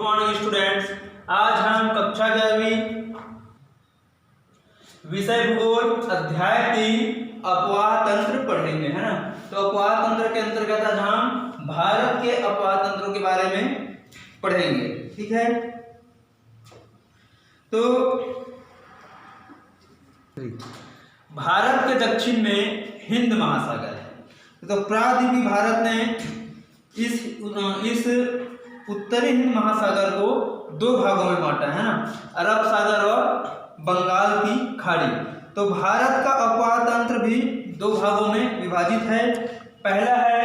Morning students. आज हम कक्षा 11वीं विषय भूगोल अध्याय 3 अपवाह तंत्र पढ़ेंगे, है ना। तो अपवाह तंत्र के अंतर्गत आज हम भारत के अपवाह तंत्रों के बारे में पढ़ेंगे, ठीक है। तो भारत के दक्षिण में हिंद महासागर है। तो प्रायद्वीपीय भारत ने इस उत्तरी हिंद महासागर को दो भागों में बांटा है ना, अरब सागर और बंगाल की खाड़ी। तो भारत का अपवाह तंत्र भी दो भागों में विभाजित है। पहला है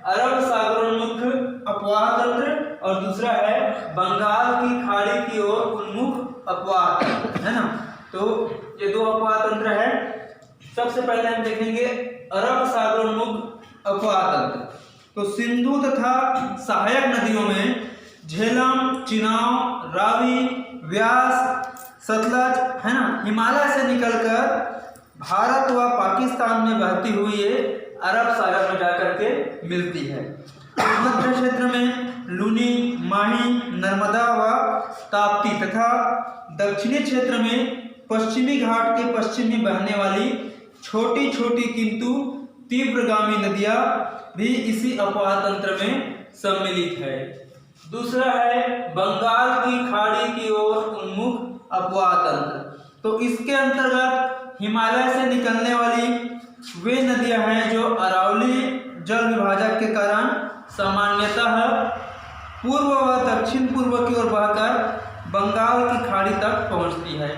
अरब सागरोन्मुख अपवाह तंत्र और दूसरा है बंगाल की खाड़ी की ओर उन्मुख अपवाह तंत्र, है ना। तो ये दो अपवाह तंत्र है। सबसे पहले हम देखेंगे अरब सागरोन्मुख अपवाह तंत्र। तो सिंधु तथा सहायक नदियों में झेलम, चिनाब, रावी, व्यास, सतलज, है ना, हिमालय से निकलकर भारत व पाकिस्तान में बहती हुई ये अरब सागर में जाकर के मिलती है। मध्य क्षेत्र में लूनी, माही, नर्मदा व ताप्ती तथा दक्षिणी क्षेत्र में पश्चिमी घाट के पश्चिम में बहने वाली छोटी छोटी किंतु तीव्रगामी नदियां भी इसी अपवाह तंत्र में सम्मिलित है। दूसरा है बंगाल की खाड़ी की ओर उन्मुख अपवाह तंत्र। तो इसके अंतर्गत हिमालय से निकलने वाली वे नदियां हैं जो अरावली जल विभाजक के कारण सामान्यतः पूर्व व दक्षिण पूर्व की ओर बहकर बंगाल की खाड़ी तक पहुंचती है।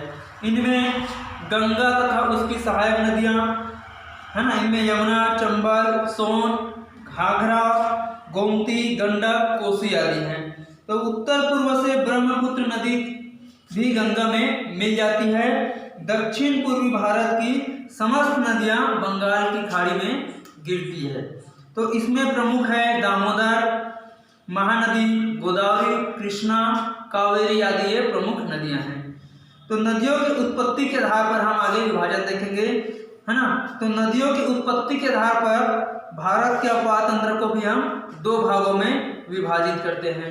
इनमें गंगा तथा उसकी सहायक नदियां, है ना, इनमें यमुना, चंबल, सोन, घाघरा, गोमती, गंडक, कोसी आदि हैं। तो उत्तर पूर्व से ब्रह्मपुत्र नदी भी गंगा में मिल जाती है। दक्षिण पूर्वी भारत की समस्त नदियां बंगाल की खाड़ी में गिरती है। तो इसमें प्रमुख है दामोदर, महानदी, गोदावरी, कृष्णा, कावेरी आदि ये प्रमुख नदियां हैं। तो नदियों की उत्पत्ति के आधार पर हम आगे विभाजन देखेंगे, है ना। तो नदियों की उत्पत्ति के आधार पर भारत के अपवाह तंत्र को भी हम दो भागों में विभाजित करते हैं।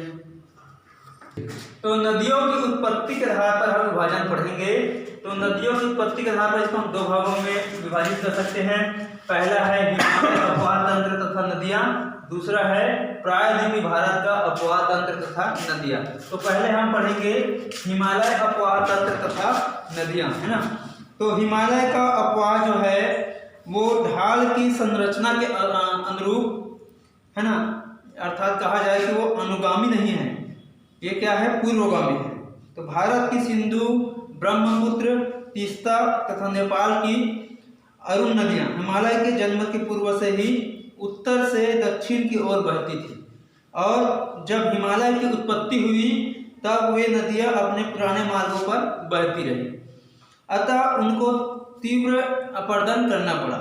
तो नदियों की उत्पत्ति के आधार पर हम विभाजन पढ़ेंगे। तो नदियों की उत्पत्ति के आधार पर इसको हम दो भागों में विभाजित कर सकते हैं। पहला है हिमालय अपवाह तंत्र तथा नदियां, दूसरा है प्रायद्वीपीय भारत का अपवाह तंत्र तथा नदियां। तो पहले हम पढ़ेंगे हिमालय अपवाह तंत्र तथा नदियां, है ना। तो हिमालय का अपवाह जो है वो ढाल की संरचना के अनुरूप, है ना, अर्थात कहा जाए कि वो अनुगामी नहीं है, ये क्या है, पूर्वगामी है। तो भारत की सिंधु, ब्रह्मपुत्र, तीस्ता तथा नेपाल की अरुण नदियां हिमालय के जन्म के पूर्व से ही उत्तर से दक्षिण की ओर बहती थी, और जब हिमालय की उत्पत्ति हुई तब वे नदियां अपने पुराने मार्गों पर बहती रही, अतः उनको तीव्र अपरदन करना पड़ा।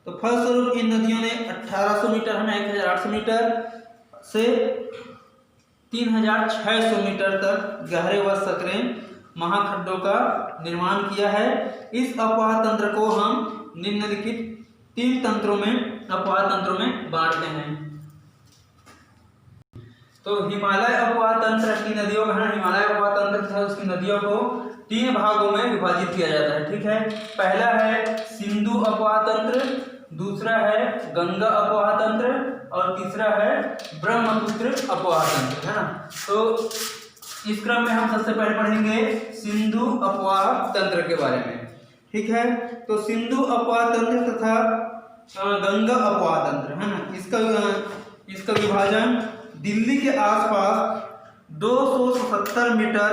तो फलस्वरूप इन नदियों ने 1800 मीटर, है ना, 1800 मीटर से 3600 मीटर तक गहरे व सकरे महाखंडों का निर्माण किया है। इस अपवाह तंत्र को हम निम्नलिखित 3 तंत्रों में, अपवाह तंत्रों में बांटते हैं। तो हिमालय अपवाह तंत्र की नदियों में, हिमालय अपवाह तंत्र तथा उसकी नदियों को 3 भागों में विभाजित किया जाता है, ठीक है। पहला है सिंधु अपवाह तंत्र, दूसरा है गंगा अपवाह तंत्र और तीसरा है ब्रह्मपुत्र अपवाह तंत्र, है ना। तो इस क्रम में हम सबसे पहले पढ़ेंगे सिंधु अपवाह तंत्र के बारे में, ठीक है। तो सिंधु अपवाह तंत्र तथा गंगा अपवाह तंत्र, है ना, इसका विभाजन दिल्ली के आसपास 270 मीटर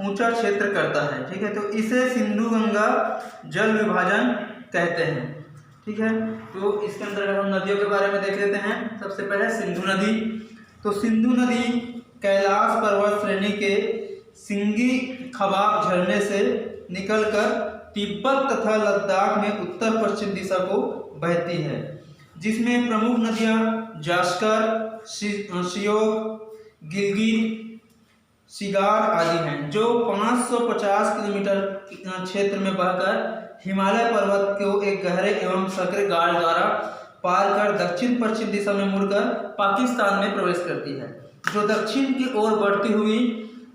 ऊंचा क्षेत्र करता है, ठीक है। तो इसे सिंधु गंगा जल विभाजन कहते हैं, ठीक है। तो इसके अंतर्गत हम नदियों के बारे में देख लेते हैं। सबसे पहले सिंधु नदी। तो सिंधु नदी कैलाश पर्वत श्रेणी के सिंगी खबाब झरने से निकलकर तिब्बत तथा लद्दाख में उत्तर पश्चिम दिशा को बहती है, जिसमें प्रमुख नदियां जास्कर, श्योक, गिलगित, शिगार आदि हैं, जो 550 किलोमीटर क्षेत्र में बहकर हिमालय पर्वत को एक गहरे एवं सकरे गाढ़ द्वारा पार कर दक्षिण पश्चिम दिशा में मुड़कर पाकिस्तान में प्रवेश करती है, जो दक्षिण की ओर बढ़ती हुई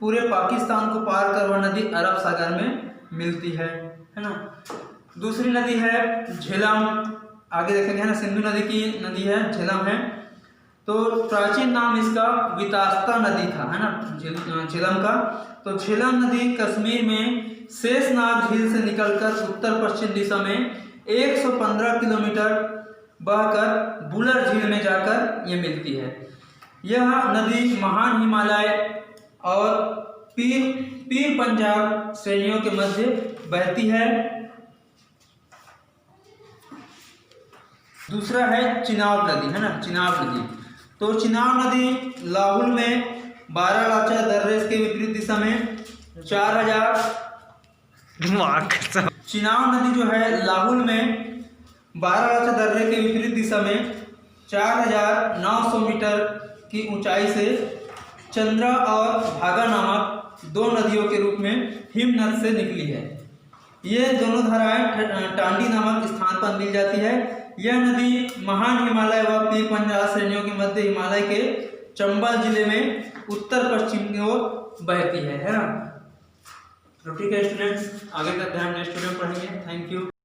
पूरे पाकिस्तान को पार कर वह नदी अरब सागर में मिलती है ना। दूसरी नदी है झेलम, आगे देखेंगे है ना, सिंधु नदी की नदी है, झेलम है। तो प्राचीन नाम इसका वितास्ता नदी था, है ना, झेलम का। तो झेलम नदी कश्मीर में शेषनाग झील से निकलकर उत्तर पश्चिम दिशा में 115 किलोमीटर बहकर बुलर झील में जाकर ये मिलती है। यह नदी महान हिमालय और पीर पंजाब श्रेणियों के मध्य बहती है। दूसरा है चिनाब नदी, है ना, चिनाब नदी। तो चिनाब नदी लाहुल में बारालाचा दर्रे के विपरीत दिशा में 4000 चिनाब नदी जो है लाहुल में बारालाचा दर्रे के विपरीत दिशा में 4900 मीटर की ऊंचाई से चंद्रा और भागा नामक दो नदियों के रूप में हिमनद से निकली है। ये दोनों धाराएं टांडी नामक स्थान पर मिल जाती है। यह नदी महान हिमालय व पीर पंजाब श्रेणियों के मध्य हिमालय के चंबल जिले में उत्तर पश्चिम की ओर बहती है ना। तो ठीक है स्टूडेंट्स, आगे का ध्यान नेक्स्ट वीडियो में पढ़ेंगे। Thank you.